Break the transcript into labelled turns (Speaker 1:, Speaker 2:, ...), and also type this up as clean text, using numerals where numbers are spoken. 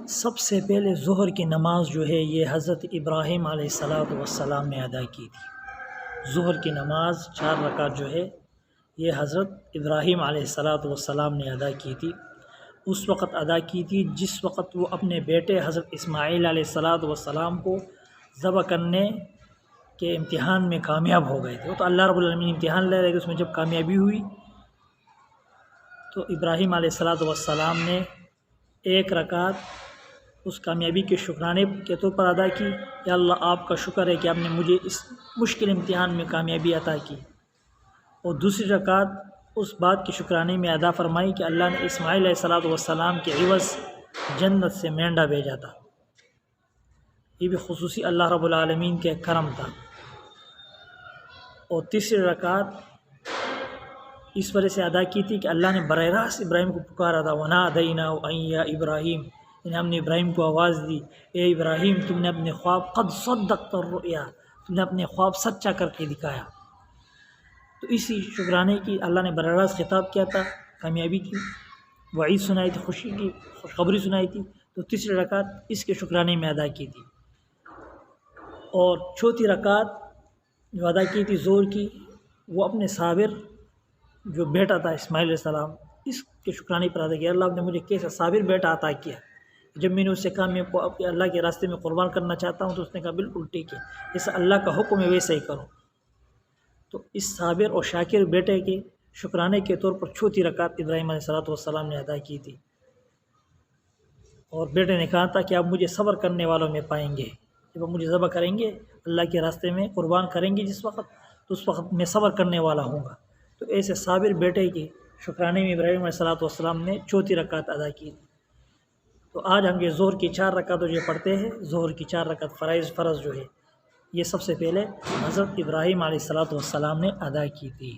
Speaker 1: سب سے پہلے ظہر کی نماز جو ہے یہ حضرت ابراہیم علیہ السلام نے ادا کی تھی۔ ظہر کی نماز 4 رکعت جو ہے یہ حضرت ابراہیم علیہ السلام نے ادا کی تھی۔ اس وقت ادا کی تھی جس وقت وہ اپنے بیٹے حضرت اسماعیل علیہ السلام کو ذبح کرنے کے امتحان میں کامیاب ہو گئے تھے۔ وہ تو اللہ رب العالمین امتحان لے رہے تھے، اس میں جب کامیابی ہوئی تو ابراہیم علیہ السلام نے 1 رکعت اس کامیابی کے شکرانے کے طور پر ادا کی، یا اللہ آپ کا شکر ہے کہ آپ نے مجھے اس مشکل امتحان میں کامیابی عطا کی۔ اور دوسری رکعت اس بات کے شکرانے میں ادا فرمائی کہ اللہ نے اسماعیل علیہ السلام کے عوض جنت سے مینڈا بھیجا تھا۔ یہ بھی خصوصی اللہ رب العالمین کے کرم تھا۔ اور تیسری رکعت اس وجہ سے ادا کی تھی کہ اللہ نے براہ راست ابراہیم کو پکارا تھا، وَنَادَيْنَاهُ أَن يَا إِبْرَاهِيمُ، یعنی ہم نے ابراہیم کو آواز دی، اے ابراہیم تم نے اپنے خواب قد صدقت الرؤیا، تم نے اپنے خواب سچا کر کے دکھایا۔ تو اسی شکرانے کی اللہ نے براہ راست خطاب کیا تھا، کامیابی کی وعید سنائی تھی، خوشی کی خوشخبری سنائی تھی۔ تو تیسری رکعت اس کے شکرانے میں ادا کی تھی۔ اور چوتھی رکعت جو ادا کی تھی ظہر کی، وہ اپنے صابر جو بیٹا تھا اسماعیل علیہ السلام، اس کے شکرانے پر ادا کیا۔ اللہ نے مجھے کیسا صابر بیٹا عطا کیا۔ جب میں نے اس سے کہا میں اللہ کے راستے میں قربان کرنا چاہتا ہوں تو اس نے کہا بالکل ٹھیک ہے، جیسا اللہ کا حکم ہے ویسا ہی کرو۔ تو اس صابر اور شاکر بیٹے کے شکرانے کے طور پر چوتھی رکعت ابراہیم علیہ السلام نے ادا کی تھی۔ اور بیٹے نے کہا تھا کہ آپ مجھے صبر کرنے والوں میں پائیں گے، جب آپ مجھے ذبح کریں گے اللہ کے راستے میں قربان کریں گے جس وقت، تو اس وقت میں صبر کرنے والا ہوں گا۔ تو ایسے صابر بیٹے کے شکرانے میں ابراہیم علیہ السلام نے چوتھی رکعت ادا کی تھی۔ تو آج ہم یہ ظہر کی 4 رکعت جو پڑھتے ہیں، ظہر کی 4 رکعت فرض جو ہے یہ سب سے پہلے حضرت ابراہیم علیہ السلام نے ادا کی تھی۔